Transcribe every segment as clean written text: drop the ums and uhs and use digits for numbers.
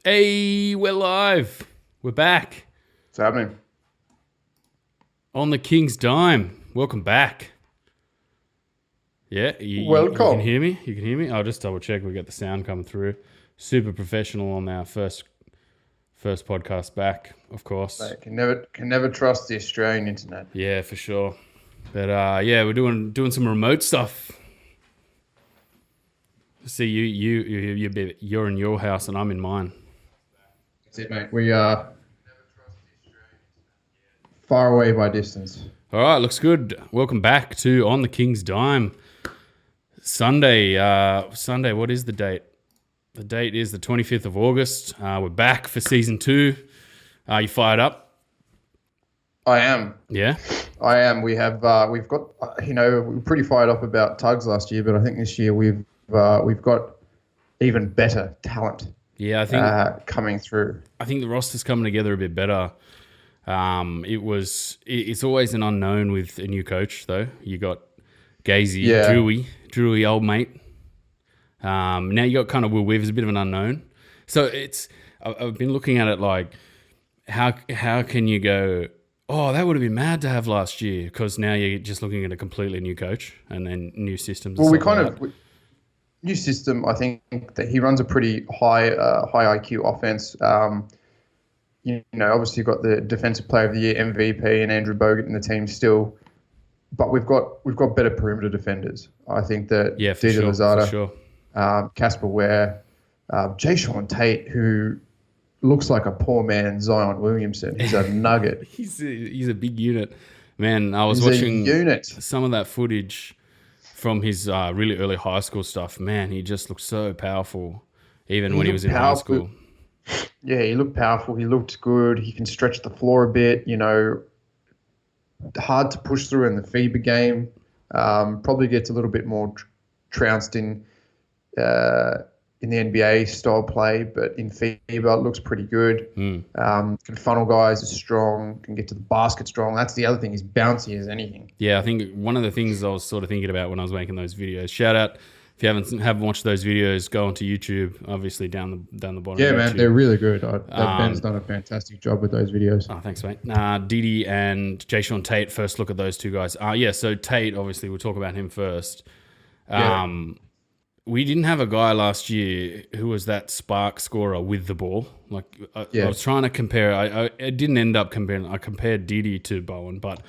Hey, we're live. We're back What's happening? on the King's Dime. Welcome back. Yeah, you can Welcome. hear me? You can hear me? I'll just double check we get the sound coming through. Super professional on our first podcast back, of course. Mate, can never trust the Australian internet. Yeah, for sure. But yeah, we're doing some remote stuff. See, you're in your house and I'm in mine. That's it, mate. We are far away by distance. All right, looks good. Welcome back to On the King's Dime. Sunday, what is the date? The date is the 25th of August. We're back for season 2. You fired up? I am. Yeah? I am. We've got we were pretty fired up about Tugs last year, but I think this year we've got even better talent. Yeah, I think coming through. I think the roster's coming together a bit better. It's always an unknown with a new coach, though. You got Jae'sean, Drewy, old mate. Now you got kind of Will Withers, a bit of an unknown. So I've been looking at it like, how can you go, oh, that would have been mad to have last year, because now you're just looking at a completely new coach and then new systems. Well, new system. I think that he runs a pretty high IQ offense. Obviously you've got the Defensive Player of the Year MVP and Andrew Bogut in the team still, but we've got better perimeter defenders. I think that Didi Louzada, Casper Ware, Jae'sean Tate, who looks like a poor man Zion Williamson. He's a nugget. he's a big unit, man. I was watching some of that footage from his really early high school stuff. Man, he just looked so powerful, even when he was in high school. Yeah, he looked powerful. He looked good. He can stretch the floor a bit. Hard to push through in the FIBA game. Probably gets a little bit more trounced in the NBA style play, but in FIBA it looks pretty good. Can funnel guys, is strong, can get to the basket strong. That's the other thing, he's bouncy as anything. Yeah, I think one of the things I was sort of thinking about when I was making those videos, shout out, if you haven't watched those videos, go onto YouTube, obviously down the bottom. Yeah, of man, YouTube. they're really good. Ben's done a fantastic job with those videos. Oh, thanks, mate. Didi and Jae'sean Tate, first look at those two guys. So Tate, obviously, we'll talk about him first. We didn't have a guy last year who was that spark scorer with the ball. I was trying to compare. I didn't end up comparing. I compared Didi to Bowen, but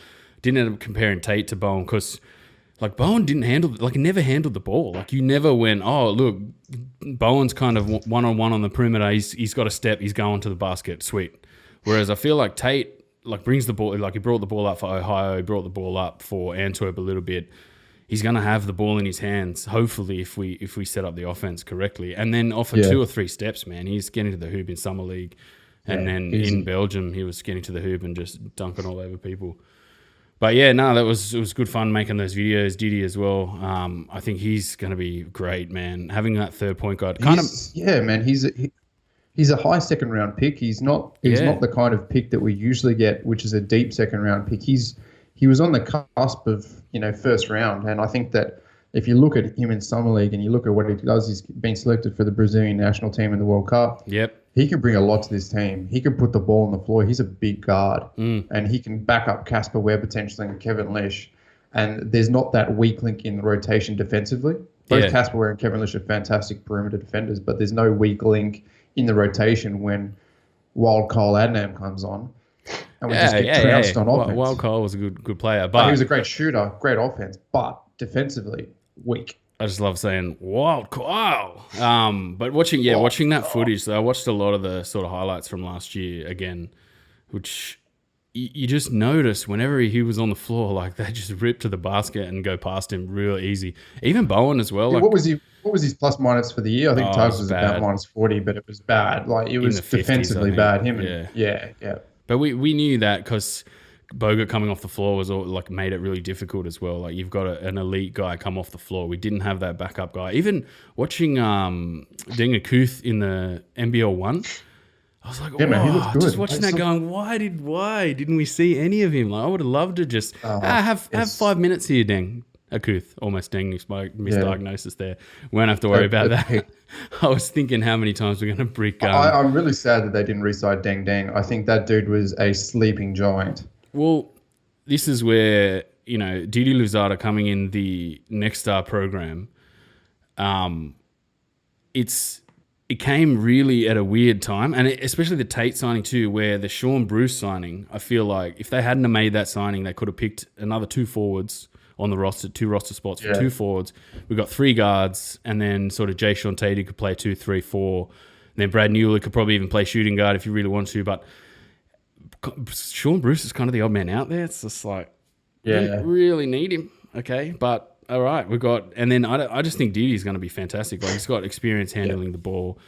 didn't end up comparing Tate to Bowen because, Bowen never handled the ball. You never went, oh, look, Bowen's kind of one-on-one on the perimeter. He's got a step. He's going to the basket. Sweet. Whereas I feel like Tate, brings the ball. He brought the ball up for Ohio. He brought the ball up for Antwerp a little bit. He's going to have the ball in his hands, hopefully, if we set up the offense correctly. And then off of 2 or 3 steps, man, he's getting to the hoop in Summer League. And then easy. In Belgium, he was getting to the hoop and just dunking all over people. But yeah, no, it was good fun making those videos. Didi as well. I think he's going to be great, man. Having that third point guard. Yeah, man, he's a high second round pick. He's not the kind of pick that we usually get, which is a deep second round pick. He was on the cusp of, first round. And I think that if you look at him in Summer League and you look at what he does, he's been selected for the Brazilian national team in the World Cup. Yep. He can bring a lot to this team. He can put the ball on the floor. He's a big guard. And he can back up Casper Ware potentially and Kevin Lish. And there's not that weak link in the rotation defensively. Both Casper Ware and Kevin Lish are fantastic perimeter defenders, but there's no weak link in the rotation when Wild Kyle Adnam comes on. And we just get trounced on offense. Wild Kyle was a good player. But he was a great shooter, great offense, but defensively, weak. I just love saying Wild Kyle. But watching that footage, so I watched a lot of the sort of highlights from last year again, which you just notice whenever he was on the floor, they just rip to the basket and go past him real easy. Even Bowen as well. What was his plus minus for the year? I think Tubbs was about minus 40, but it was bad. It was defensively 50s, bad. Yeah. But we knew that because Bogut coming off the floor was made it really difficult as well. You've got an elite guy come off the floor. We didn't have that backup guy. Even watching Denga Kuth in the NBL 1, I was like, man, he looks good. Just watching that going, why didn't we see any of him? I would have loved to just have 5 minutes here, Deng. Akuth, almost misdiagnosis there. Won't have to worry about that. I was thinking how many times we're going to brick. I'm really sad that they didn't re-sign Deng Deng. I think that dude was a sleeping giant. Well, this is where, Didi Luzada coming in the Next Star program, it came really at a weird time, and especially the Tate signing too, where the Sean Bruce signing, I feel like if they hadn't have made that signing, they could have picked another 2 forwards on the roster, 2 roster spots for 2 forwards. We've got 3 guards, and then sort of Jae'sean Tate could play 2, 3, 4. And then Brad Newell could probably even play shooting guard if you really want to, but Sean Bruce is kind of the odd man out there. It's just like, we really need him, okay? But all right, and then I just think Didi's going to be fantastic. Like, he's got experience handling the ball.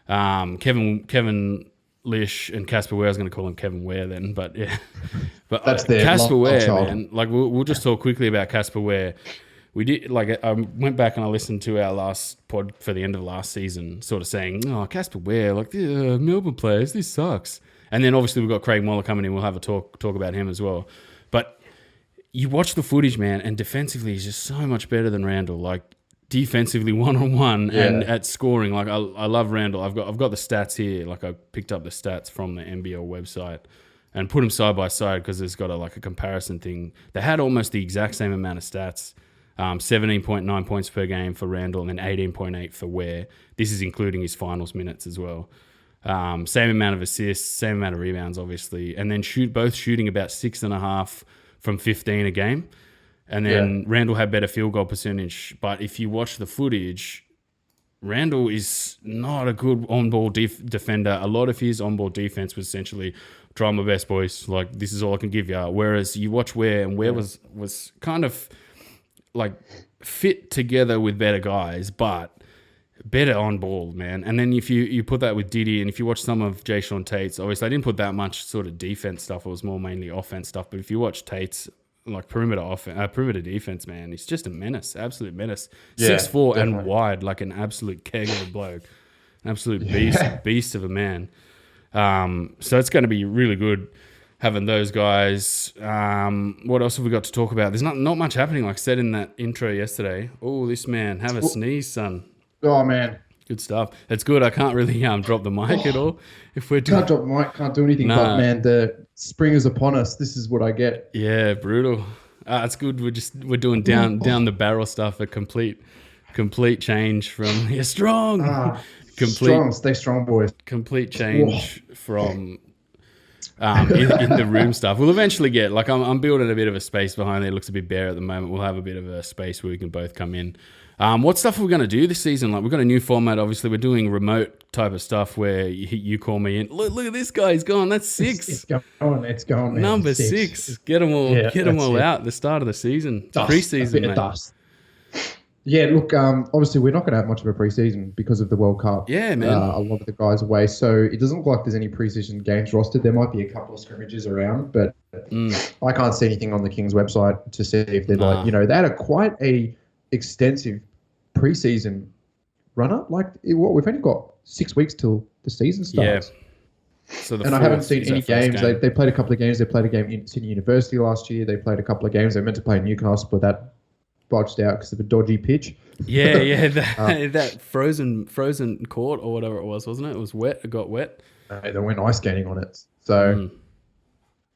Kevin Lish and Casper Ware, I was going to call him Kevin Ware then, but yeah. But that's Casper Ware, man. Like, we'll just talk quickly about Casper Ware. We did, like, I went back and I listened to our last pod for the end of last season, sort of saying, "Oh, Casper Ware, like the Melbourne players, this sucks." And then obviously we've got Craig Moller coming in. We'll have a talk about him as well. But you watch the footage, man, and defensively he's just so much better than Randall. Like, defensively, one-on-one, and at scoring. Like, I love Randall. I've got the stats here. Like, I picked up the stats from the NBL website and put them side by side because there's got a comparison thing. They had almost the exact same amount of stats. 17.9 points per game for Randall and then 18.8 for Ware. This is including his finals minutes as well. Same amount of assists, same amount of rebounds, obviously, and then both shooting about 6.5 from 15 a game. And then Randall had better field goal percentage. But if you watch the footage, Randall is not a good on-ball defender. A lot of his on-ball defense was essentially, try my best, boys. Like, this is all I can give you. Whereas you watch Ware, and Ware was kind of like fit together with better guys, but better on ball, man. And then if you put that with Didi, and if you watch some of Jae'Sean Tate's, obviously I didn't put that much sort of defense stuff. It was more mainly offense stuff. But if you watch Tate's like perimeter defense, man, he's just a menace, absolute menace. 6'4" and wide, like an absolute keg of a bloke, an absolute beast of a man. So it's going to be really good having those guys. What else have we got to talk about? There's not much happening, like I said in that intro yesterday. Oh, this man, have a sneeze, son. Oh, man. Good stuff. It's good. I can't really drop the mic at all. If we're can't drop the mic, can't do anything. But, man, the spring is upon us. This is what I get. Yeah, brutal. It's good. We're doing down the barrel stuff. A complete change from you're strong. Stay strong, boys. Complete change from in the room stuff. We'll eventually get, like, I'm building a bit of a space behind there. It looks a bit bare at the moment. We'll have a bit of a space where we can both come in. What stuff are we going to do this season? Like, we've got a new format. Obviously, we're doing remote type of stuff where you call me in. Look at this guy. He's gone. That's 6. It's going. Man. Number 6. Get them all out. The start of the season. Preseason, mate. Dust. Yeah, look, obviously we're not going to have much of a preseason because of the World Cup. Yeah, man. A lot of the guys away. So it doesn't look like there's any preseason games rostered. There might be a couple of scrimmages around, but I can't see anything on the Kings website to see if they're they had quite a extensive preseason run-up. Like, we've only got 6 weeks till the season starts. Yeah. So I haven't seen any games. They played a couple of games. They played a game in Sydney University last year. They played a couple of games. They meant to play Newcastle, but that botched out because of a dodgy pitch. Yeah. That frozen court or whatever it was, wasn't it? It was wet. It got wet. They went ice skating on it. So...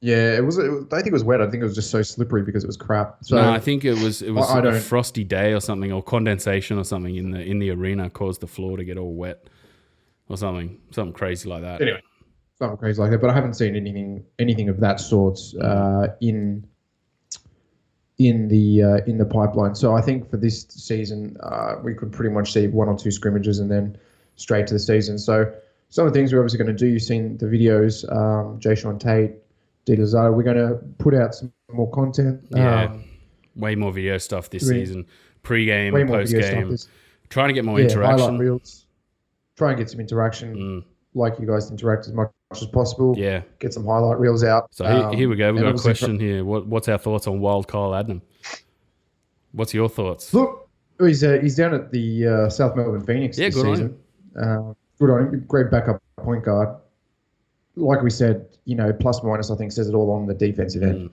Yeah, I don't think it was wet. I think it was just so slippery because it was crap. So no, I think it was a frosty day or something, or condensation or something in the arena caused the floor to get all wet or something crazy like that. Anyway, something crazy like that. But I haven't seen anything of that sort in the pipeline. So I think for this season, we could pretty much see 1 or 2 scrimmages and then straight to the season. So some of the things we're obviously going to do, you've seen the videos, Jae'Sean Tate, Luzada. We're going to put out some more content. Yeah, way more video stuff this season. Pre-game, post-game. Trying to get more interaction. Highlight reels. Try and get some interaction. Like you guys interact as much as possible. Yeah. Get some highlight reels out. So here we go. We've got a question here. What's our thoughts on Wild Kyle Adnam? What's your thoughts? Look, he's down at the South Melbourne Phoenix this season. Good on him. Great backup point guard. Like we said, plus minus, I think, says it all on the defensive end.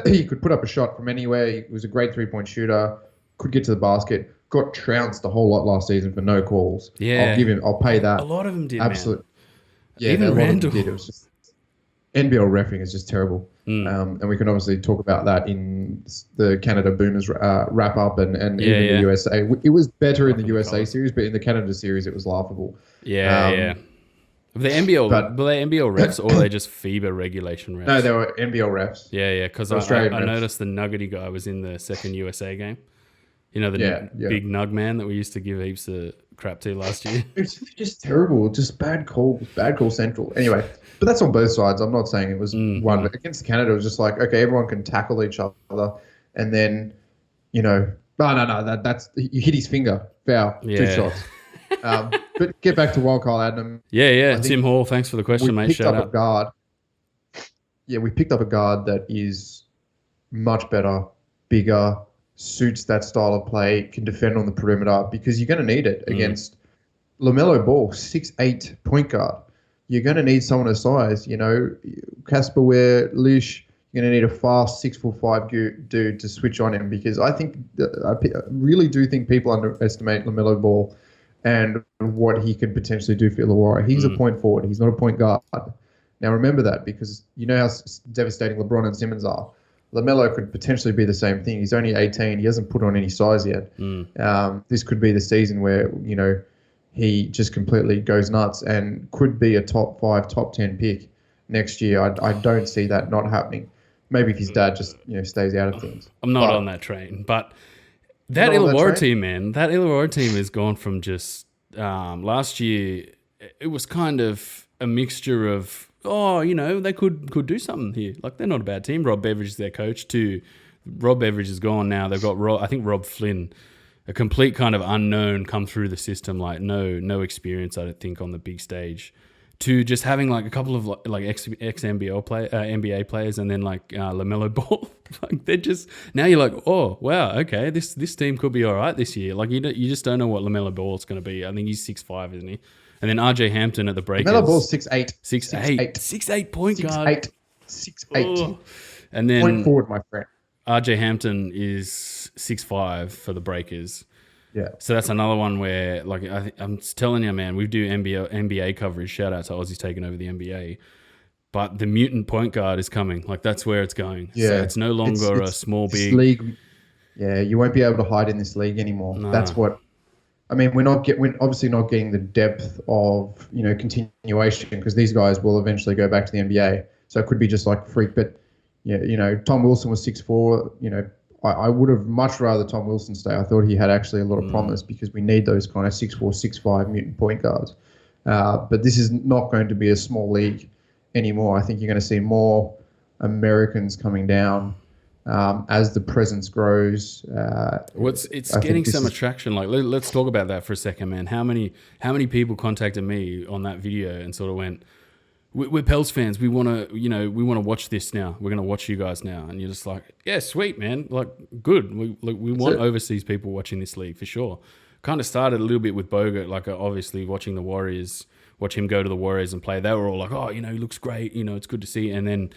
He could put up a shot from anywhere. He was a great 3-point shooter. Could get to the basket. Got trounced a whole lot last season for no calls. Yeah. I'll pay that. A lot of them did, Absolute. man. Yeah, Even a lot of Randall. them did. It was just NBL reffing is just terrible. And we can obviously talk about that in the Canada Boomers wrap up and even the USA. It was better in the USA series, but in the Canada series, it was laughable. Yeah. Were they NBL refs or were they just FIBA regulation refs? No, they were NBL refs. Yeah, because I noticed the Nuggety guy was in the second USA game. You know, the big Nug man that we used to give heaps of crap to last year. It's just terrible. Just bad call central. Anyway, but that's on both sides. I'm not saying it was one. But against Canada, it was just like, okay, everyone can tackle each other. And then, no, that's you hit his finger. Foul. Yeah. 2 shots. But get back to Wildcard Adnam. Yeah. Tim Hall, thanks for the question, mate. Shout out. A guard. Yeah, we picked up a guard that is much better, bigger, suits that style of play, can defend on the perimeter because you're going to need it against LaMelo Ball, 6'8" point guard. You're going to need someone of size. Casper Ware, Lish, you're going to need a fast 6'5" dude to switch on him because I really do think people underestimate LaMelo Ball and what he could potentially do for Illawarra. He's a point forward. He's not a point guard. Now remember that because you know how devastating LeBron and Simmons are. LaMelo could potentially be the same thing. He's only 18. He hasn't put on any size yet. This could be the season where, he just completely goes nuts and could be a top 5, top 10 pick next year. I don't see that not happening. Maybe if his dad just, stays out of things. I'm not on that train. But that Illawarra team, man, that Illawarra team has gone from just last year, it was kind of a mixture of, they could do something here. Like, they're not a bad team. Rob Beveridge is their coach too. Rob Beveridge is gone now. They've got Rob Flynn, a complete kind of unknown, come through the system, like no experience, I don't think, on the big stage, to just having like a couple of like ex-NBL NBA players and then like LaMelo Ball. Like, they're just, now you're like, oh, wow, okay, this team could be all right this year. Like, you just don't know what LaMelo Ball is going to be. I think he's 6'5", isn't he? And then RJ Hampton at the Breakers. LaMelo Ball's 6'8". 6'8 point guard. 6'8". Oh. And then point forward, my friend. RJ Hampton is 6'5" for the Breakers. Yeah. So that's another one where, like, I'm telling you, man, we do NBA coverage. Shout out to Aussies taking over the NBA. But the mutant point guard is coming. Like, that's where it's going. Yeah. So it's no longer a small, big league. Yeah, you won't be able to hide in this league anymore. No. That's what. I mean, we're obviously not getting the depth of continuation because these guys will eventually go back to the NBA. So it could be just like freak, but Tom Wilson was 6'4". I would have much rather Tom Wilson stay. I thought he had actually a lot of promise because we need those kind of 6'4", 6'5" mutant point guards. But this is not going to be a small league anymore. I think you're going to see more Americans coming down as the presence grows. It's getting some attraction. Like, let's talk about that for a second, man. How many people contacted me on that video and sort of went, we're Pels fans. We want to, watch this now. We're going to watch you guys now. And you're just like, yeah, sweet, man. Like, good. We want overseas people watching this league for sure. Kind of started a little bit with Bogut, like obviously watching the Warriors, watch him go to the Warriors and play. They were all like, oh, he looks great. It's good to see. And then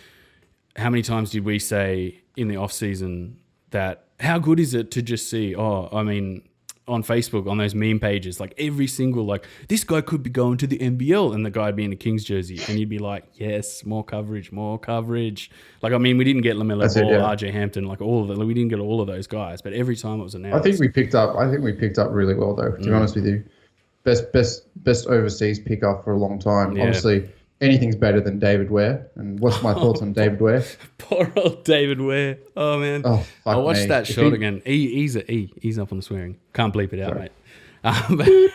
how many times did we say in the off season that how good is it to just see, on Facebook, on those meme pages, like every single, like, this guy could be going to the NBL and the guy be in a Kings jersey. And you'd be like, yes, more coverage. Like, we didn't get LaMelo Ball, RJ Hampton, like all of them. We didn't get all of those guys, but every time it was announced. I think we picked up really well, though, to be honest with you. Best overseas pickup for a long time. Yeah. Obviously, anything's better than David Ware. And what's my thoughts on David Ware? Poor old David Ware. Oh, man. Oh, I watched that shot again. He's up on the swearing. Can't bleep it out, mate.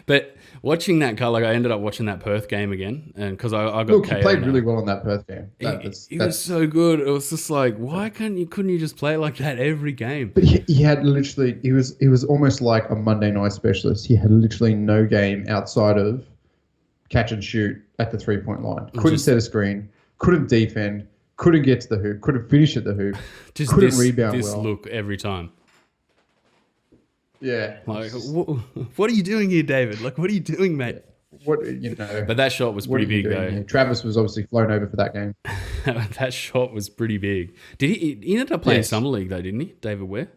But watching that car, like, I ended up watching that Perth game again, and because I got KO. He played really well in that Perth game. He was so good. It was just like, why couldn't you just play like that every game? But he had literally, he was almost like a Monday night specialist. He had literally no game outside of catch and shoot at the 3-point line. Couldn't set a screen, couldn't defend, couldn't get to the hoop, couldn't finish at the hoop, couldn't rebound well. This look every time. Yeah. Like, what are you doing here, David? Like, what are you doing, mate? But that shot was pretty big, though. Here? Travis was obviously flown over for that game. That shot was pretty big. Did he ended up playing Summer League, though, didn't he, David Ware?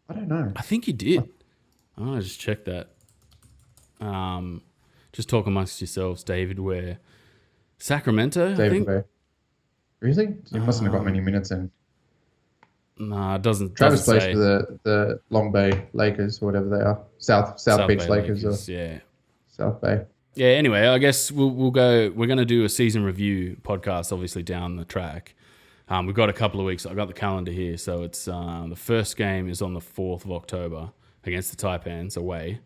I don't know. I think he did. I just check that. Just talk amongst yourselves, David Ware. Sacramento, I think. Ware. Really? He mustn't have got many minutes in. Nah, it doesn't. Travis plays say. for the Long Bay Lakers or whatever they are. South Beach Bay Lakers or South Bay. Yeah, anyway, I guess we'll go. We're going to do a season review podcast, obviously, down the track. We've got a couple of weeks. I've got the calendar here. So it's the first game is on the 4th of October against the Taipans away.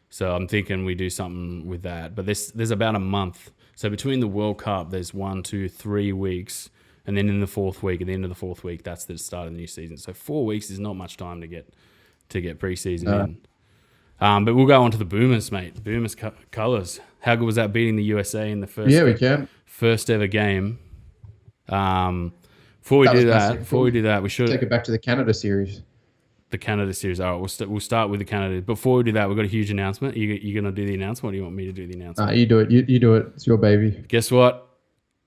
So I'm thinking we do something with that. But there's about a month. So between the World Cup, there's 1, 2, 3 weeks. And then in the 4th week, at the end of the 4th week, that's the start of the new season. So 4 weeks is not much time to get preseason in. But we'll go on to the Boomers, mate. Boomers colours. How good was that beating the USA in the first ever game? Before we do that, we should take it back to the Canada series. The Canada series. All right, we'll start with the Canada. Before we do that, we've got a huge announcement. You going to do the announcement, or do you want me to do the announcement? You do it. You do it. It's your baby. Guess what?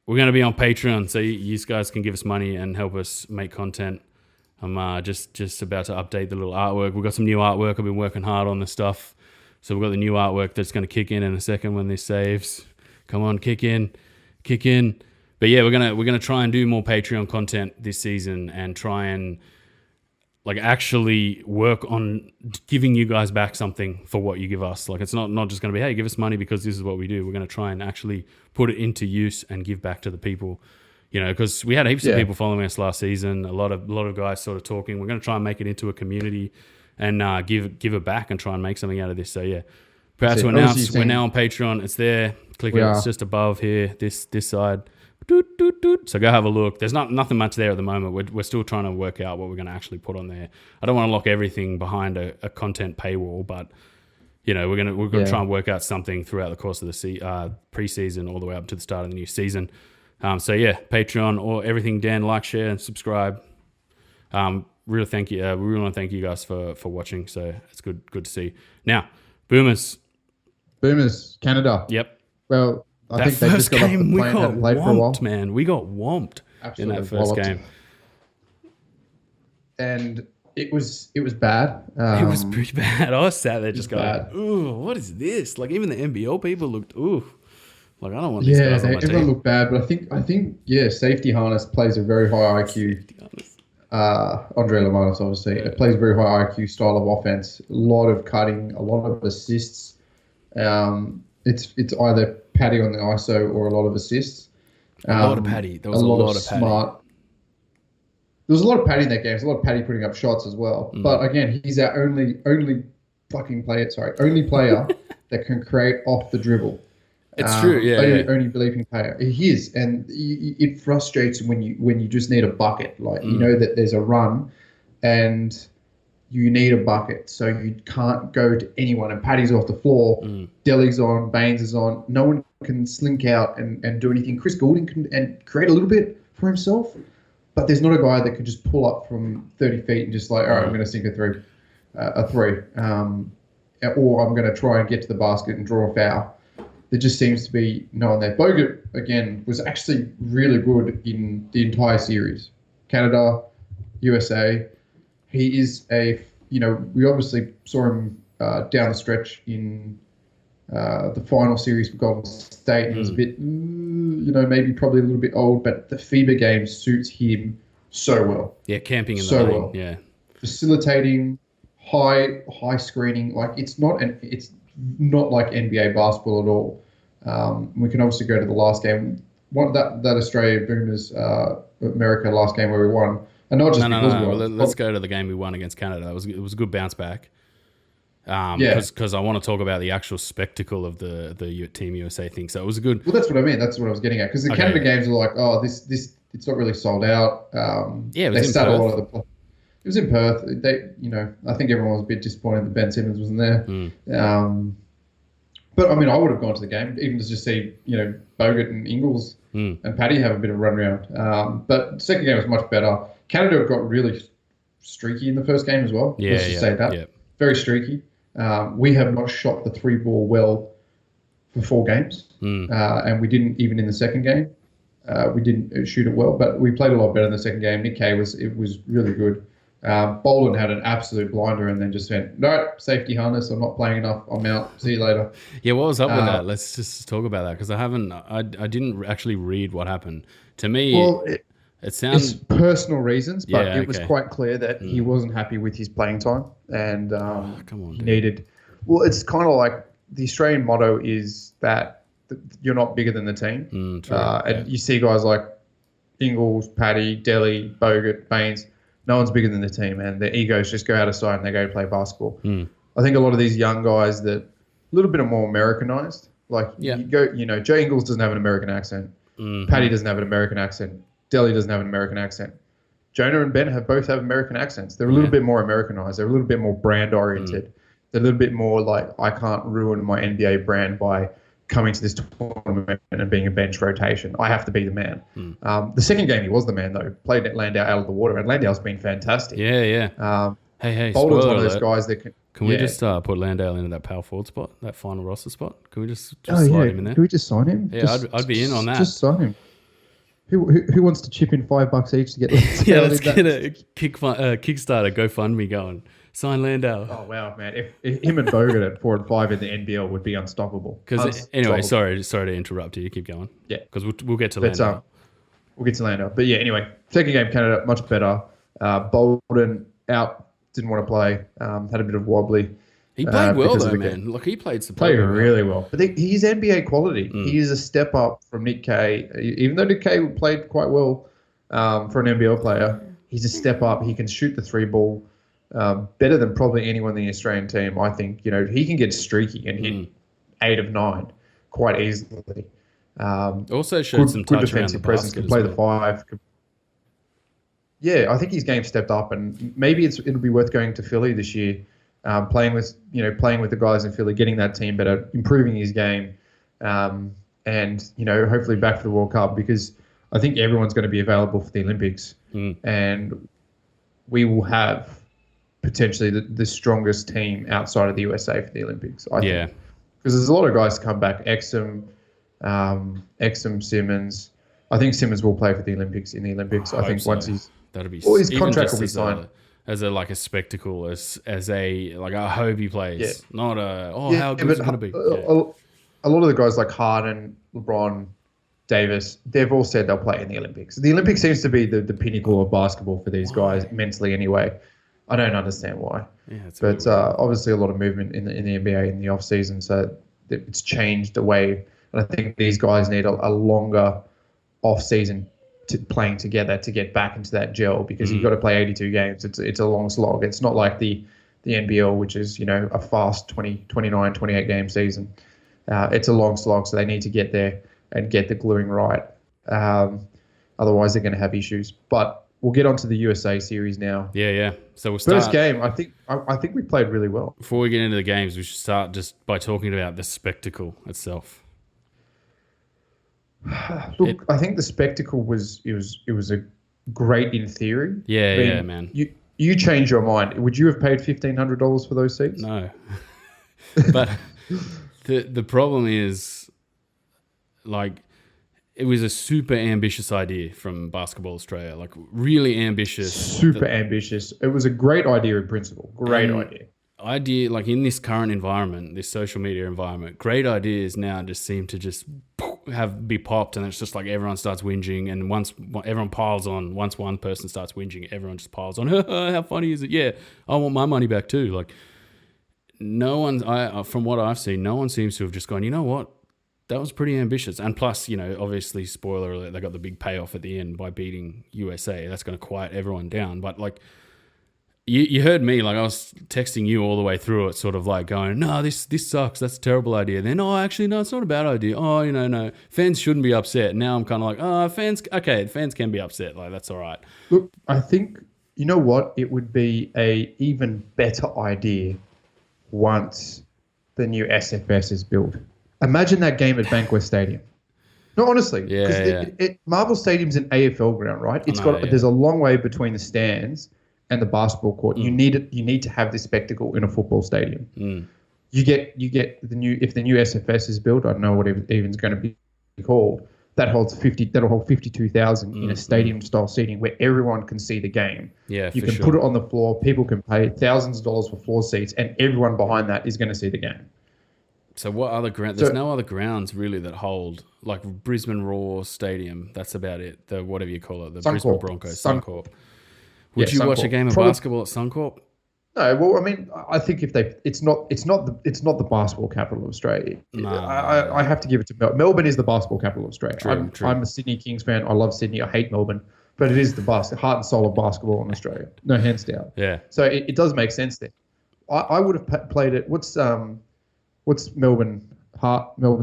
We're going to be on Patreon, so you guys can give us money and help us make content. I'm just about to update the little artwork. We've got some new artwork. I've been working hard on this stuff. So we've got the new artwork that's going to kick in a second when this saves. Come on, kick in. But yeah, we're gonna try and do more Patreon content this season and try and like actually work on giving you guys back something for what you give us. Like it's not just going to be, hey, give us money because this is what we do. We're going to try and actually put it into use and give back to the people. You know, because we had heaps of people following us last season. A lot of guys sort of talking. We're going to try and make it into a community and give it back and try and make something out of this. So yeah, proud to announce we're now on Patreon. It's there. Click it. It's just above here. This side. Doot, doot, doot. So go have a look. There's nothing much there at the moment. We're still trying to work out what we're going to actually put on there. I don't want to lock everything behind a content paywall, but you know we're going to try and work out something throughout the course of the preseason all the way up to the start of the new season. So yeah, Patreon or everything. Dan, like, share, and subscribe. Really thank you. We really want to thank you guys for watching. So it's good to see. Now, Boomers, Canada. Yep. Well, I think they just got off the plane and hadn't played for a while. Man, we got whomped in that first game. And it was bad. It was pretty bad. I was sat there just going, ooh, what is this? Like even the NBL people looked, ooh. Like I don't want these guys on my team. Everyone looked bad, but I think Safety Harness plays a very high IQ. Andre Lamanis, obviously, it plays a very high IQ style of offense. A lot of cutting, a lot of assists. It's either Paddy on the ISO or a lot of assists. A lot of Paddy. There was a lot of smart. There was a lot of Paddy in that game. There's a lot of Paddy putting up shots as well. But again, he's our only player that can create off the dribble. It's true, Only believing player. He is, and it frustrates when you just need a bucket. Like you know that there's a run, and you need a bucket, so you can't go to anyone. And Paddy's off the floor, Deli's on, Baines is on. No one can slink out and do anything. Chris Goulding can create a little bit for himself, but there's not a guy that can just pull up from 30 feet and just like, all right, I'm going to sink a three, or I'm going to try and get to the basket and draw a foul. There just seems to be no one there. Bogut, again, was actually really good in the entire series. Canada, USA. He is we obviously saw him down the stretch in the final series for Golden State. He was a bit, maybe probably a little bit old, but the FIBA game suits him so well. Yeah, camping in the lane. Well. Yeah. Facilitating, high screening. Like it's not like NBA basketball at all. We can obviously go to the last game. That Australia Boomers America last game where we won. And not just let's go to the game we won against Canada. It was a good bounce back. Because I want to talk about the actual spectacle of the Team USA thing. So it was a good. Well, that's what I mean. That's what I was getting at. Because the Canada games are like, this it's not really sold out. It was in Perth. It was in Perth. I think everyone was a bit disappointed that Ben Simmons wasn't there. But I mean, I would have gone to the game even to just see Bogut and Ingles and Paddy have a bit of a run around. But the second game was much better. Canada got really streaky in the first game as well. Let's just say that. Yeah. Very streaky. We have not shot the three ball well for 4 games, and we didn't even in the second game. We didn't shoot it well, but we played a lot better in the second game. Nick Kay was really good. Bolden had an absolute blinder and then just went, no, safety harness. I'm not playing enough. I'm out. See you later. Yeah, what was up with that? Let's just talk about that because I didn't actually read what happened. To me, it sounds... It's personal reasons, but it was quite clear that he wasn't happy with his playing time and he needed... Well, it's kind of like the Australian motto is that you're not bigger than the team. True, and you see guys like Ingles, Paddy, Delhi, Bogut, Baines. No one's bigger than the team, and their egos just go out of sight and they go play basketball. I think a lot of these young guys that a little bit more Americanized, like Joe Ingles doesn't have an American accent. Paddy doesn't have an American accent. Delhi doesn't have an American accent. Jonah and Ben both have American accents. They're a little bit more Americanized. They're a little bit more brand oriented. They're a little bit more like, I can't ruin my NBA brand by coming to this tournament and being a bench rotation. I have to be the man. The second game, he was the man, though. Played Landau out of the water, and Landau's been fantastic. Yeah. Hey, Bolden's one of those guys that can we just put Landau into that power forward spot, that final roster spot? Can we just slide him in there? Can we just sign him? Yeah, I'd be in on that. Just sign him. Who wants to chip in $5 each to get? Let's get a Kickstarter GoFundMe going. Sign Landau. Oh wow, man! If him and Bogut at 4 and 5 in the NBL would be unstoppable. Because anyway, sorry to interrupt you. Keep going. Yeah, because we'll get to Landau. We'll get to Landau. But yeah, anyway, second game Canada much better. Bolden out, didn't want to play. Had a bit of wobbly. He played well though, man. Look, he played really well. But he's NBA quality. He is a step up from Nick Kay. Even though Nick Kay played quite well for an NBL player, he's a step up. He can shoot the 3 ball. Better than probably anyone in the Australian team. I think, he can get streaky and hit 8 of 9 quite easily. Also showed some touch around the presence, can play the 5. Yeah, I think his game stepped up, and maybe it'll be worth going to Philly this year, playing with the guys in Philly, getting that team better, improving his game, and hopefully back for the World Cup, because I think everyone's going to be available for the Olympics, and we will have potentially the strongest team outside of the USA for the Olympics. I think. Because there's a lot of guys to come back. Exum, Simmons. I think Simmons will play for the Olympics. I think so. Once his contract will be signed. As a spectacle, as I hope he plays. Not how good it's going to be. A lot of the guys like Harden, LeBron, Davis, they've all said they'll play in the Olympics. The Olympics seems to be the pinnacle of basketball for these guys mentally anyway. I don't understand why. But obviously a lot of movement in the NBA in the off season, so it's changed the way. And I think these guys need a longer off season to playing together to get back into that gel, because you've got to play 82 games. It's a long slog. It's not like the NBL, which is a fast 20, 29, 28 game season. It's a long slog, so they need to get there and get the gluing right. Otherwise, they're going to have issues. But we'll get on to the USA series now. Yeah. So we'll start. First game, I think we played really well. Before we get into the games, we should start just by talking about the spectacle itself. Look, I think the spectacle was a great in theory. Yeah, man. You change your mind. Would you have paid $1,500 for those seats? No. But the problem is, it was a super ambitious idea from Basketball Australia, really ambitious. Super ambitious. It was a great idea in principle. Great idea. In this current environment, this social media environment, great ideas now just seem to just be popped, and it's just like everyone starts whinging, and once everyone piles on, once one person starts whinging, everyone just piles on. How funny is it? Yeah, I want my money back too. No one, from what I've seen, no one seems to have just gone, you know what? That was pretty ambitious. And plus, obviously, spoiler alert, they got the big payoff at the end by beating USA. That's going to quiet everyone down. But, you heard me, I was texting you all the way through it, sort of going, no, this sucks. That's a terrible idea. Then, actually, no, it's not a bad idea. No, fans shouldn't be upset. Now I'm kind of fans can be upset. That's all right. Look, I think, you know what? It would be a even better idea once the new SFS is built. Imagine that game at Bankwest Stadium. No, honestly. Yeah. Marvel Stadium's an AFL ground, right? There's a long way between the stands and the basketball court. You need to have this spectacle in a football stadium. you get the new, if the new SFS is built, I don't know what it even's going to be called. That'll hold 52,000 in a stadium style seating where everyone can see the game. Yeah, you can put it on the floor. People can pay thousands of dollars for floor seats, and everyone behind that is going to see the game. So what other ground? There's no other grounds really that hold, like Brisbane Roar Stadium. That's about it. The whatever you call it, the Brisbane Broncos, Suncorp. Would you watch a game of basketball at Suncorp? No. Well, I mean, I think if it's not the basketball capital of Australia. No. I have to give it to Melbourne. Melbourne is the basketball capital of Australia. True. I'm a Sydney Kings fan. I love Sydney. I hate Melbourne, but it is the heart and soul of basketball in Australia. No, hands down. Yeah. So it does make sense there. I would have played it. What's Melbourne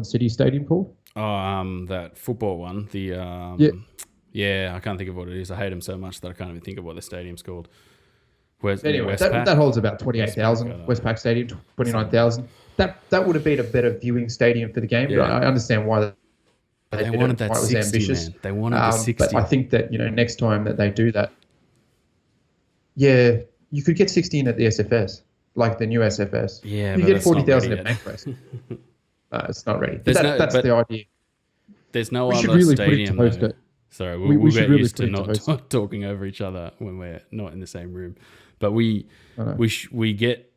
City Stadium called? Oh, that football one. I can't think of what it is. I hate them so much that I can't even think of what the stadium's called. Anyway, that holds about 28,000. Westpac Stadium, 29,000. That would have been a better viewing stadium for the game. Yeah. But I understand why they wanted that 60, ambitious. Man. They wanted the 60. But I think that next time that they do that, you could get 60 in at the SFS. Like the new SFS. Yeah, you get 40,000 at Bankwest. It's not ready. That's the idea. There's no other stadium. Sorry, we'll get used to not talking over each other when we're not in the same room. But we get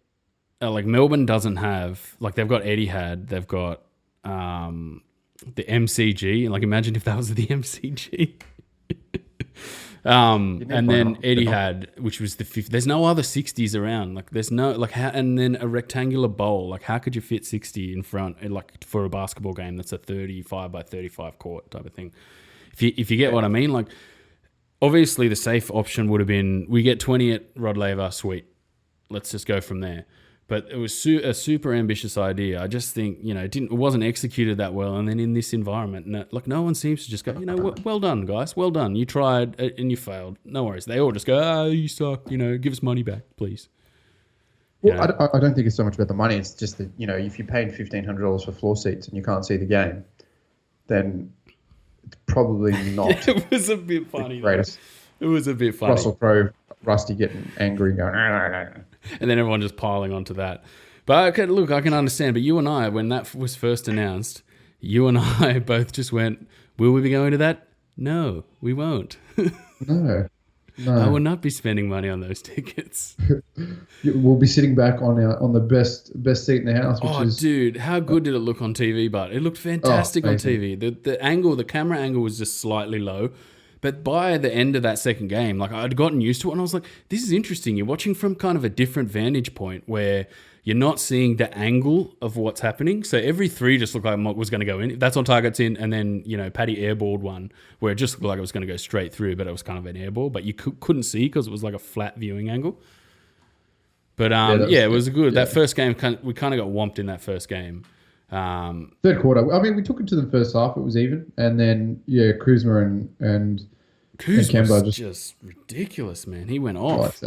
like Melbourne doesn't have, like, they've got Etihad, they've got the MCG. Like, imagine if that was the MCG. And then Etihad, which was the 50. There's no other 60s around. Like, there's no, like, how, and then a rectangular bowl. Like, how could you fit 60 in front, like, for a basketball game that's a 35 by 35 court type of thing? If you get what I mean, like, obviously the safe option would have been, we get 20 at Rod Laver, sweet. Let's just go from there. But it was a super ambitious idea. I just think, it wasn't executed that well. And then in this environment, no one seems to just go, well done, guys. Well done. You tried and you failed. No worries. They all just go, you suck. Give us money back, please. Well, I don't think it's so much about the money. It's just that, if you're paying $1,500 for floor seats and you can't see the game, then it's probably not. It was a bit funny. Greatest. It was a bit funny. Russell Crowe, Rusty getting angry, going, and then everyone just piling onto that. But okay, look, I can understand. But you and I, when that was first announced, you and I both just went, will we be going to that? No, we won't. No. I will not be spending money on those tickets. We'll be sitting back on the best seat in the house. Dude, how good did it look on TV? But it looked fantastic on TV. The camera angle was just slightly low. But by the end of that second game, like, I'd gotten used to it, and I was like, this is interesting. You're watching from kind of a different vantage point where you're not seeing the angle of what's happening. So every three just looked like it was going to go in. That's on target's in, and then, Paddy airballed one where it just looked like it was going to go straight through, but it was kind of an airball, but you couldn't see because it was like a flat viewing angle. But it was good. Yeah. That first game, we kind of got whomped in that first game. Third quarter. I mean, we took it to the first half. It was even, and then Kuzma and Kemba just ridiculous, man. He went off.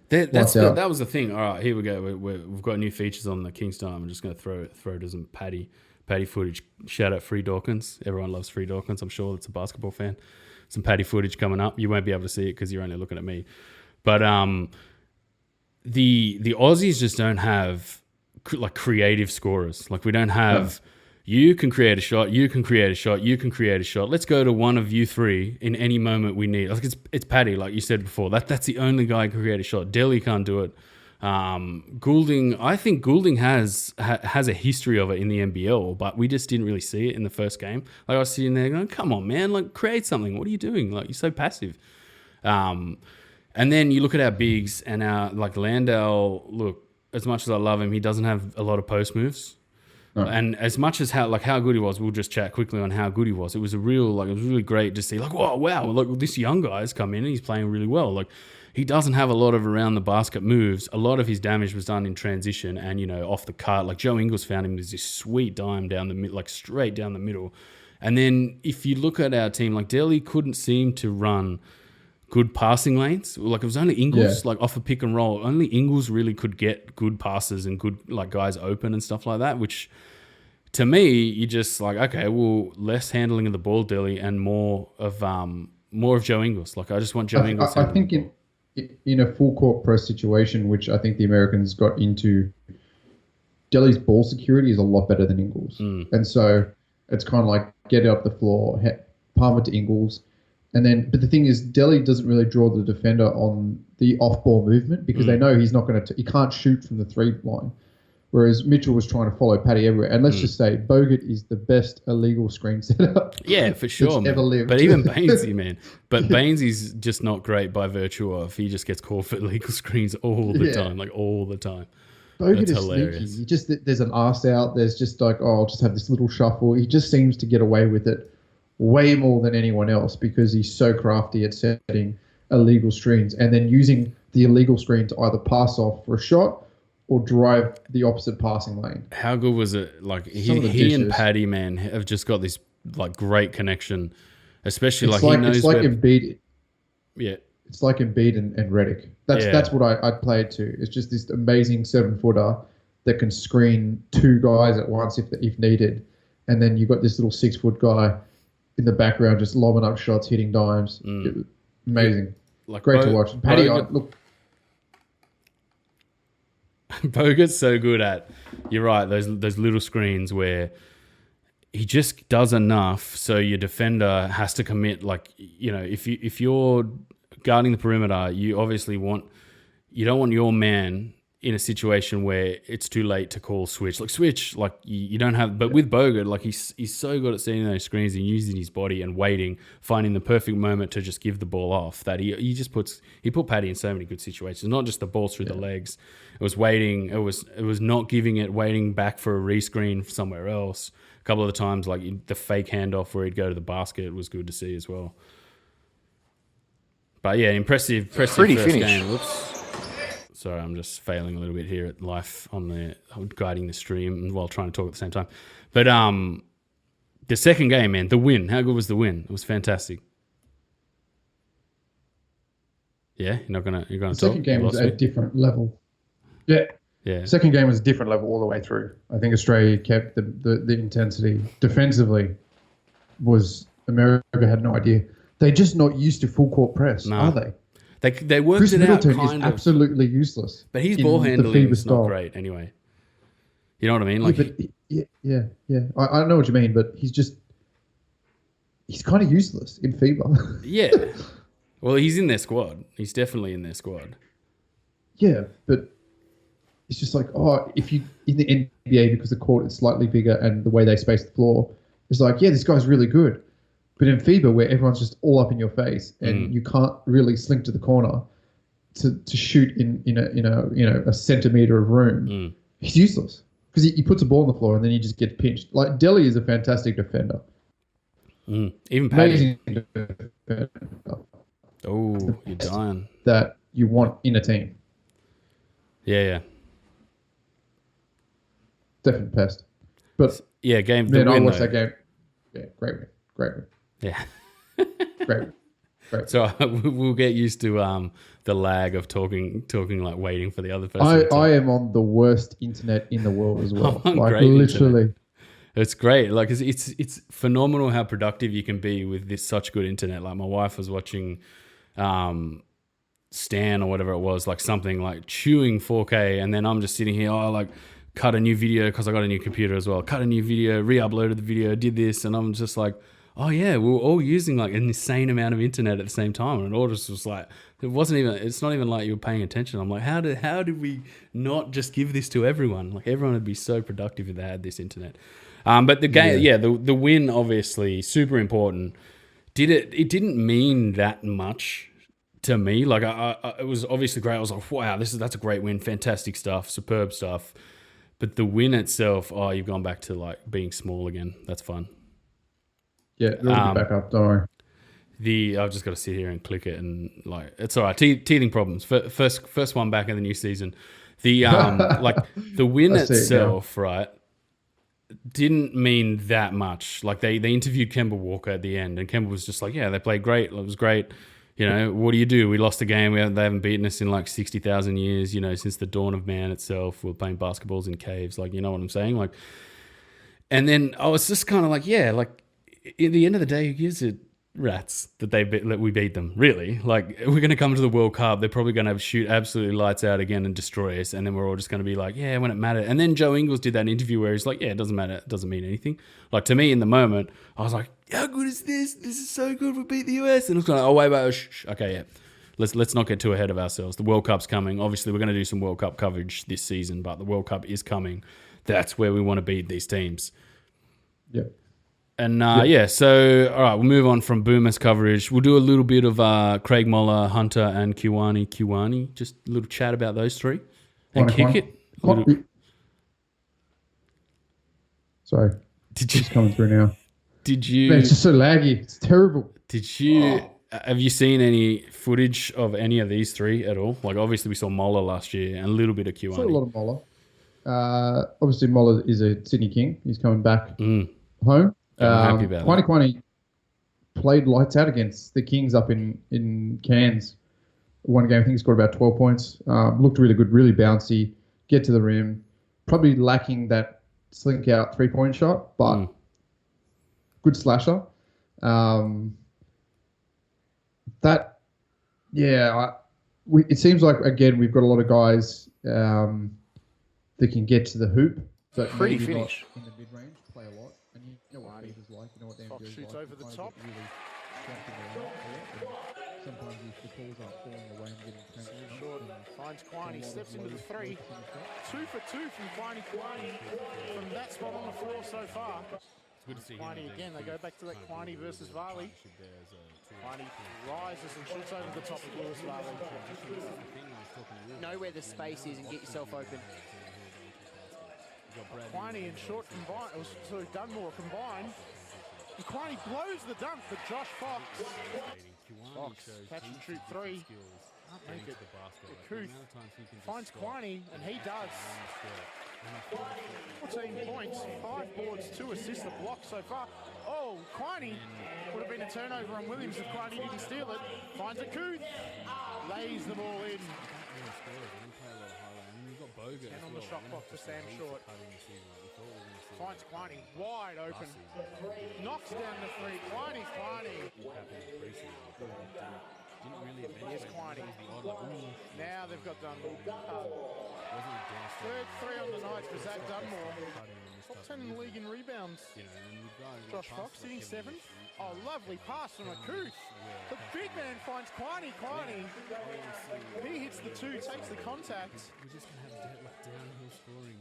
That was the thing. All right, here we go. We've got new features on the Kingston. I'm just going to throw it as some Paddy footage. Shout out Free Dawkins. Everyone loves Free Dawkins. I'm sure it's a basketball fan. Some Paddy footage coming up. You won't be able to see it because you're only looking at me. But the Aussies just don't have like creative scorers. Like, we don't have. You can create a shot. You can create a shot. You can create a shot. Let's go to one of you three in any moment we need. Like, it's Paddy, like you said before. That's the only guy who can create a shot. Delhi can't do it. Goulding, I think Goulding has a history of it in the NBL, but we just didn't really see it in the first game. Like, I was sitting there going, "Come on, man! Like, create something. What are you doing? Like, you're so passive." And then you look at our bigs and our Landau. Look, as much as I love him, he doesn't have a lot of post moves. No. And as much as how good he was, we'll just chat quickly on how good he was. It was really great to see, like, wow, look, this young guy's come in and he's playing really well. Like, he doesn't have a lot of around the basket moves. A lot of his damage was done in transition and, off the cut. Like, Joe Ingles found him with this sweet dime down the mid, like straight down the middle. And then if you look at our team, like, Delhi couldn't seem to run good passing lanes. Like, it was only Ingles, like, off a pick and roll. Only Ingles really could get good passes and good, like, guys open and stuff like that, which to me, you just like, okay, well, less handling of the ball, Delhi, and more of Joe Ingles. Like, I just want Joe Ingles. I think in a full court press situation, which I think the Americans got into Delhi's ball security is a lot better than Ingles. And so it's kind of like get it up the floor, palm it to Ingles. And then, but the thing is, Delhi doesn't really draw the defender on the off-ball movement because they know he's not going to, he can't shoot from the 3 line. Whereas Mitchell was trying to follow Paddy everywhere. And let's just say, Bogut is the best illegal screen setter. Yeah, for sure, man. Ever lived. But even Bainesy, man. But Bainesy's just not great by virtue of he just gets called for illegal screens all the time, like all the time. Bogut That's is hilarious. Sneaky. There's an arse out. There's just like, I'll just have this little shuffle. He just seems to get away with it way more than anyone else because he's so crafty at setting illegal screens and then using the illegal screen to either pass off for a shot or drive the opposite passing lane. How good was it? Like he and Paddy, man, have just got this like great connection, especially he knows. It's like Embiid. Yeah, it's like Embiid and Redick. That's what I played to. It's just this amazing 7-footer that can screen 2 guys at once if needed, and then you got this little 6-foot guy in the background just lobbing up shots, hitting dimes. Amazing, great to watch. Paddy, look. Bogut's so good at, you're right, those little screens where he just does enough so your defender has to commit. Like, you know, if you're guarding the perimeter, you don't want your man in a situation where it's too late to call switch. Like switch, like you don't have. But with Bogut, like he's so good at seeing those screens and using his body and waiting, finding the perfect moment to just give the ball off. That he put Paddy in so many good situations. Not just the ball through the legs. It was waiting. It was not giving it, waiting back for a rescreen somewhere else. A couple of the times, like the fake handoff where he'd go to the basket was good to see as well. But yeah, impressive Pretty first finish. game. Whoops. Sorry, I'm just failing a little bit here at life I'm guiding the stream while trying to talk at the same time. But the second game, man, the win. How good was the win? It was fantastic. Yeah, you're gonna talk. Second game was a different level. Yeah. Second game was a different level all the way through. I think Australia kept the intensity defensively. America had no idea. They're just not used to full court press, are they? They worked Chris it Middleton out kind is of. Absolutely useless. But his ball handling is not great anyway. You know what I mean? Like, yeah. I know what you mean, but he's kind of useless in FIBA. Yeah. Well, he's in their squad. He's definitely in their squad. Yeah, but it's just like, if you in the NBA, because the court is slightly bigger and the way they space the floor, it's like, yeah, this guy's really good. But in FIBA, where everyone's just all up in your face and you can't really slink to the corner to shoot in a centimeter of room, he's useless because he puts a ball on the floor and then he just gets pinched. Like Delhi is a fantastic defender. Even Paddy. Amazing defender. Oh, you're dying. That you want in a team. Yeah. Definite pest. But yeah, game. Man, I watched that game. Yeah, great win. Yeah. Great. So we'll get used to the lag of talking like waiting for the other person. I am on the worst internet in the world as well. Like great literally. Internet. It's great. Like it's phenomenal how productive you can be with this such good internet. Like my wife was watching Stan or whatever it was, like something like chewing 4K, and then I'm just sitting here, like cut a new video because I got a new computer as well. Cut a new video, re-uploaded the video, did this, and I'm just like, oh yeah, we were all using like an insane amount of internet at the same time, and it all just was like, it's not even like you were paying attention. I'm like, how did we not just give this to everyone? Like everyone would be so productive if they had this internet. But the game, the win, obviously super important. It didn't mean that much to me. Like it was obviously great. I was like, wow, that's a great win, fantastic stuff, superb stuff. But the win itself, you've gone back to like being small again. That's fun. Yeah, it'll get back up. Don't worry. I've just got to sit here and click it, and like it's all right. Teething problems. First one back in the new season. The like the win itself, right, didn't mean that much. Like they interviewed Kemba Walker at the end, and Kemba was just like, yeah, they played great. It was great. You know, what do? We lost a game. They haven't beaten us in like 60,000 years. You know, since the dawn of man itself. We're playing basketballs in caves. Like, you know what I'm saying? Like, and then I was just kind of like, yeah, like. At the end of the day, who gives it? rats that we beat them. Really, like we're going to come to the World Cup, they're probably going to shoot absolutely lights out again and destroy us, and then we're all just going to be like, yeah, when it mattered. And then Joe Ingles did that interview where he's like, yeah, it doesn't matter, it doesn't mean anything. Like to me in the moment, I was like, how good is this? This is so good. We beat the US, and it's like, oh wait, shh. Okay, yeah. Let's not get too ahead of ourselves. The World Cup's coming. Obviously, we're going to do some World Cup coverage this season, but the World Cup is coming. That's where we want to beat these teams. Yeah. And so, all right, we'll move on from Boomers coverage. We'll do a little bit of Craig Moller, Hunter, and Kiwani. Just a little chat about those three. And kick it. Sorry. Did you? It's coming through now. Did you? Man, it's just so laggy. It's terrible. Did you? Have you seen any footage of any of these three at all? Like, obviously, we saw Moller last year and a little bit of Kiwani. Saw a lot of Moller. Obviously, Moller is a Sydney King. He's coming back home. I'm happy about that. Kwani played lights out against the Kings up in Cairns. One game, I think he scored about 12 points. Looked really good, really bouncy, get to the rim. Probably lacking that slink out 3-point shot, but good slasher. It seems like, again, we've got a lot of guys that can get to the hoop, but pretty maybe finish not in the mid-range, play a lot. And you know what Beaver's like, you know what Fox Beaver's shoots like. over the top. Really jumping around a lot, and sometimes the calls aren't falling away and getting Short finds Kwani, steps into the three. 2 for 2 from Kwani from that spot on the floor so far. It's good to see Kwani again, they go back to that Kwani versus Varley. Kwani rises and shoots over the top of Lewis Varley. Know where the space is and get yourself open. Kwani and Short combined, so Dunmore combined. And Kwani blows the dunk, but Josh Fox catch and shoot three. Can't make it. Kuth finds Kwani, and he does. 14 points, 5 boards, 2 assists, a block so far. Oh, Kwani would have been a turnover on Williams if Kwani didn't steal it. Finds a Kuth, lays the ball in. And on the shot clock for Sam Short. Finds Kwani wide open. Knocks down the three. Kwani. Here's Kwani. Now they've got Dunmore. Third three on the night for Zach Dunmore. Top 10 in the league in rebounds. Josh Fox sitting 7th. Oh, lovely pass from Kuth. The big man finds Kwani. He hits the 2, takes the contact. We're just going to have downhill scoring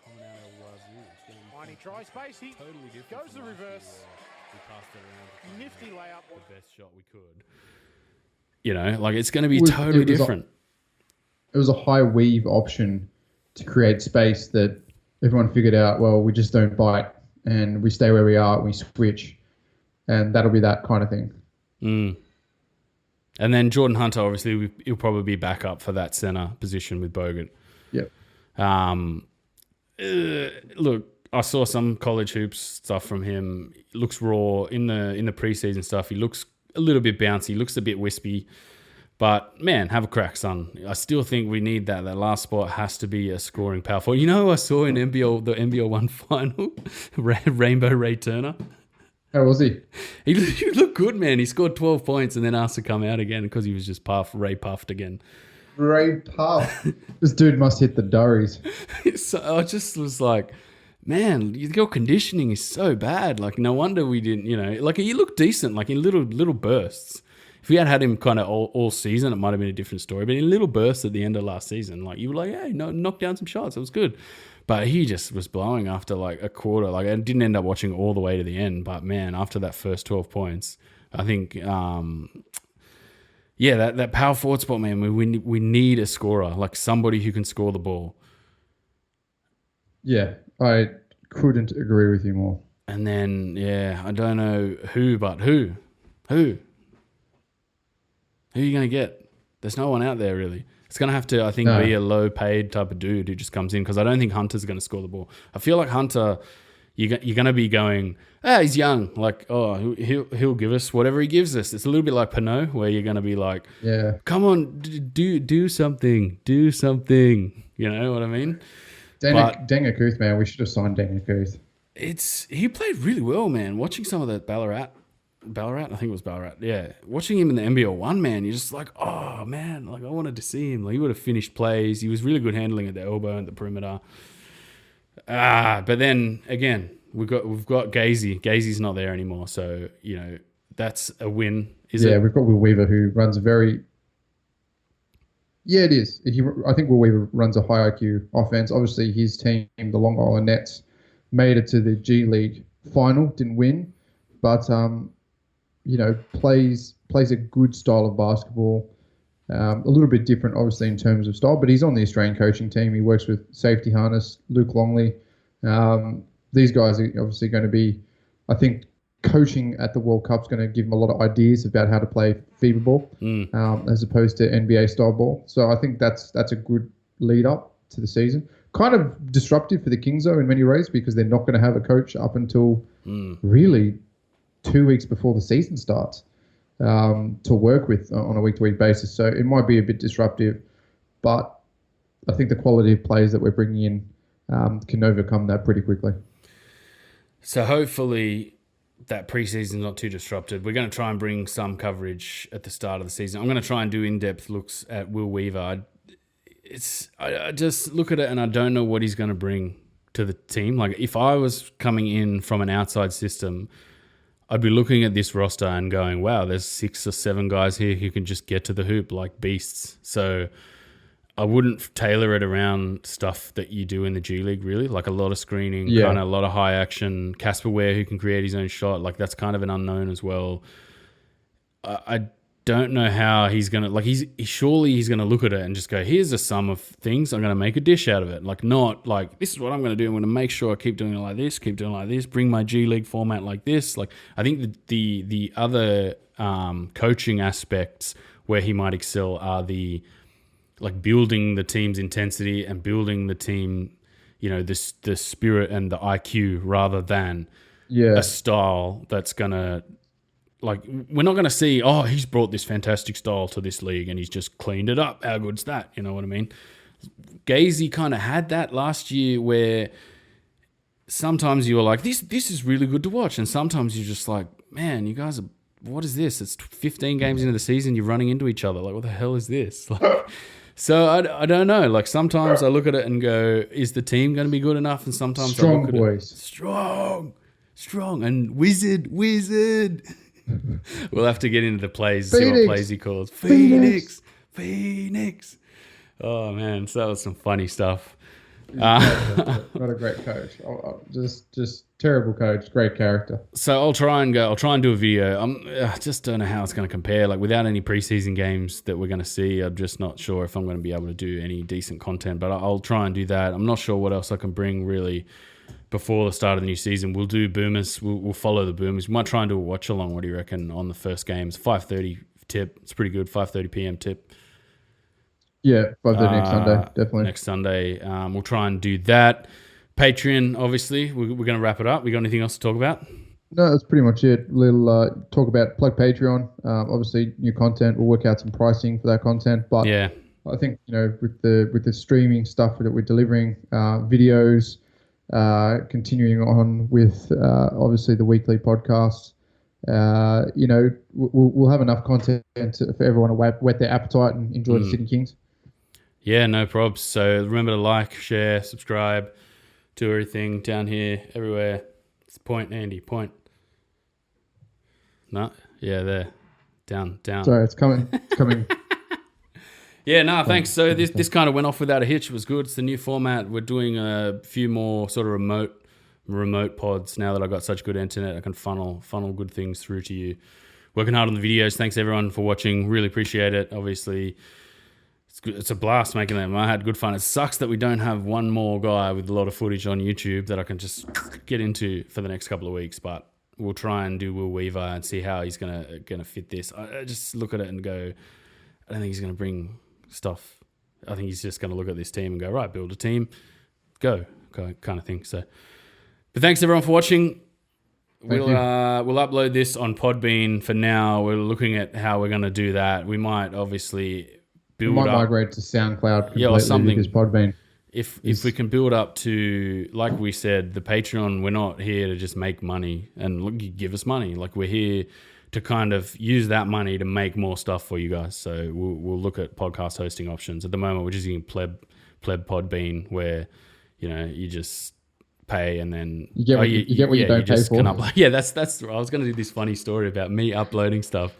coming out of Wazoo. Kwani tries space. He totally goes the reverse. We passed it around. Nifty layup. The best shot we could. It's going to be totally different. It was a high weave option to create space that everyone figured out, well, we just don't bite and we stay where we are, we switch, and that'll be that kind of thing. And then Jordan Hunter, obviously, he'll probably be back up for that center position with Bogut. Yep. Look, I saw some college hoops stuff from him. He looks raw in the preseason stuff. He looks a little bit bouncy, looks a bit wispy. But, man, have a crack, son. I still think we need that. That last spot has to be a scoring power forward. You know who I saw in the NBL 1 final? Rainbow Ray Turner. How was he? He looked good, man. He scored 12 points and then asked to come out again because he was just puffed again. Ray Puff. This dude must hit the durries. So I just was like, man, your conditioning is so bad. No wonder we didn't, he looked decent, in little bursts. If we had him kind of all season, it might have been a different story. But in little bursts at the end of last season, you were like, hey, knock down some shots. It was good. But he just was blowing after a quarter. I didn't end up watching all the way to the end. But, man, after that first 12 points, I think, that power forward spot, man, we need a scorer, somebody who can score the ball. Yeah, I couldn't agree with you more. And then, I don't know who, but who? Who are you going to get? There's no one out there, really. It's going to have to, I think, be a low-paid type of dude who just comes in because I don't think Hunter's going to score the ball. I feel like Hunter, you're going to be going, he's young. He'll give us whatever he gives us. It's a little bit like Pinot where you're going to be like, come on, do something. Do something. You know what I mean? Denga Kuth, man. We should have signed Denga Kuth. He played really well, man. Watching some of that Ballarat Ballarat? I think it was Ballarat. Yeah. Watching him in the NBL1, man, you're just like, oh, man, like I wanted to see him. Like he would have finished plays. He was really good handling at the elbow and the perimeter. But then, again, we've got Jae'sean. Jae'sean's not there anymore. So, that's a win. Yeah, we've got Will Weaver who runs a very... Yeah, it is. I think Will Weaver runs a high IQ offense. Obviously, his team, the Long Island Nets, made it to the G League final, didn't win, but plays a good style of basketball. A little bit different, obviously, in terms of style, but he's on the Australian coaching team. He works with Safety Harness, Luke Longley. These guys are obviously going to be, I think, coaching at the World Cup's going to give him a lot of ideas about how to play FIBA ball as opposed to NBA style ball. So I think that's a good lead up to the season. Kind of disruptive for the Kings though in many ways because they're not going to have a coach up until really 2 weeks before the season starts to work with on a week-to-week basis. So it might be a bit disruptive, but I think the quality of players that we're bringing in can overcome that pretty quickly. So hopefully that preseason's not too disrupted. We're going to try and bring some coverage at the start of the season. I'm going to try and do in-depth looks at Will Weaver. I just look at it and I don't know what he's going to bring to the team. Like if I was coming in from an outside system, I'd be looking at this roster and going, wow, there's 6 or 7 guys here who can just get to the hoop like beasts. So I wouldn't tailor it around stuff that you do in the G League, really. Like a lot of screening, kind of a lot of high action. Casper Ware, who can create his own shot, like that's kind of an unknown as well. I don't know how he's gonna surely he's gonna look at it and just go, here's a sum of things. I'm gonna make a dish out of it. Like not like this is what I'm gonna do. I'm gonna make sure I keep doing it like this, bring my G League format like this. Like I think the other coaching aspects where he might excel are the like building the team's intensity and building the team, the spirit and the IQ rather than a style that's going to, like, we're not going to see, oh, he's brought this fantastic style to this league and he's just cleaned it up. How good's that? You know what I mean? Jae'sean kind of had that last year where sometimes you were like, this is really good to watch. And sometimes you're just like, man, you guys are, what is this? It's 15 games into the season. You're running into each other. Like, what the hell is this? Like, so I don't know. Like sometimes I look at it and go, is the team going to be good enough? And sometimes strong I look at boys. It, strong, and wizard. We'll have to get into the plays, see what plays he calls. Phoenix. Oh man, so that was some funny stuff. Not a great coach. Just terrible coach. Great character. So I'll try and do a video. I just don't know how it's going to compare. Like without any preseason games that we're going to see, I'm just not sure if I'm going to be able to do any decent content. But I'll try and do that. I'm not sure what else I can bring really before the start of the new season. We'll do Boomers. We'll follow the Boomers. We might try and do a watch along. What do you reckon on the first game? It's 5:30 tip. It's pretty good. 5:30 p.m. tip. Yeah, 5:30 next Sunday, definitely. Next Sunday. We'll try and do that. Patreon, obviously. We're going to wrap it up. We got anything else to talk about? No, that's pretty much it. We'll talk about plug Patreon. Obviously, new content. We'll work out some pricing for that content. But yeah, I think with the streaming stuff that we're delivering, videos, continuing on with obviously the weekly podcasts. We'll have enough content for everyone to whet their appetite and enjoy the Sydney Kings. Yeah, no probs. So remember to like, share, subscribe, do everything down here, everywhere. It's point, Andy, point. No, yeah, there, down. Sorry, it's coming. Yeah, no, thanks. So this kind of went off without a hitch. It was good. It's the new format. We're doing a few more sort of remote pods now that I've got such good internet. I can funnel good things through to you. Working hard on the videos. Thanks everyone for watching. Really appreciate it. Obviously, it's a blast making them. I had good fun. It sucks that we don't have one more guy with a lot of footage on YouTube that I can just get into for the next couple of weeks. But we'll try and do Will Weaver and see how he's gonna fit this. I just look at it and go, I don't think he's gonna bring stuff. I think he's just gonna look at this team and go, right, build a team, go kind of thing. So, but thanks everyone for watching. We'll upload this on Podbean for now. We're looking at how we're gonna do that. We might obviously migrate to SoundCloud completely, or something. Because Podbean. If we can build up to, like we said, the Patreon, we're not here to just make money and look, you give us money. Like we're here to kind of use that money to make more stuff for you guys. So we'll look at podcast hosting options. At the moment, we're just using Pleb Podbean, where you just pay and then you get what you don't pay for. Yeah, that's. I was going to do this funny story about me uploading stuff,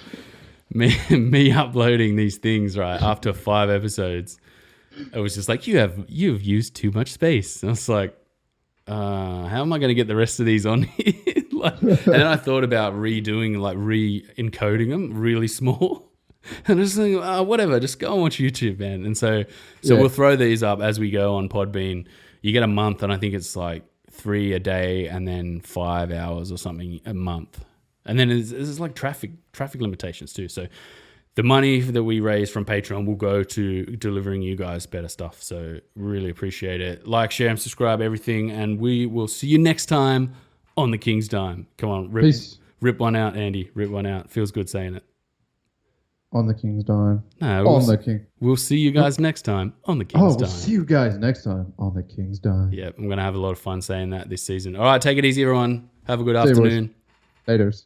me uploading these things right after 5 episodes. It was just like you've used too much space. And I was like, how am I going to get the rest of these on here? And then I thought about redoing, like re-encoding them really small. And I was like, whatever, just go and watch YouTube, man. And so we'll throw these up as we go on Podbean. You get a month, and I think it's like 3 a day and then 5 hours or something a month. And then there's like traffic limitations too. So the money that we raise from Patreon will go to delivering you guys better stuff. So really appreciate it. Like, share, and subscribe, everything. And we will see you next time on The King's Dime. Come on, rip one out, Andy. Rip one out. Feels good saying it. On The King's Dime. No, we'll see you guys next time on The King's Dime. We'll see you guys next time on The King's Dime. Yeah, I'm going to have a lot of fun saying that this season. All right, take it easy, everyone. Have a good afternoon. Laters.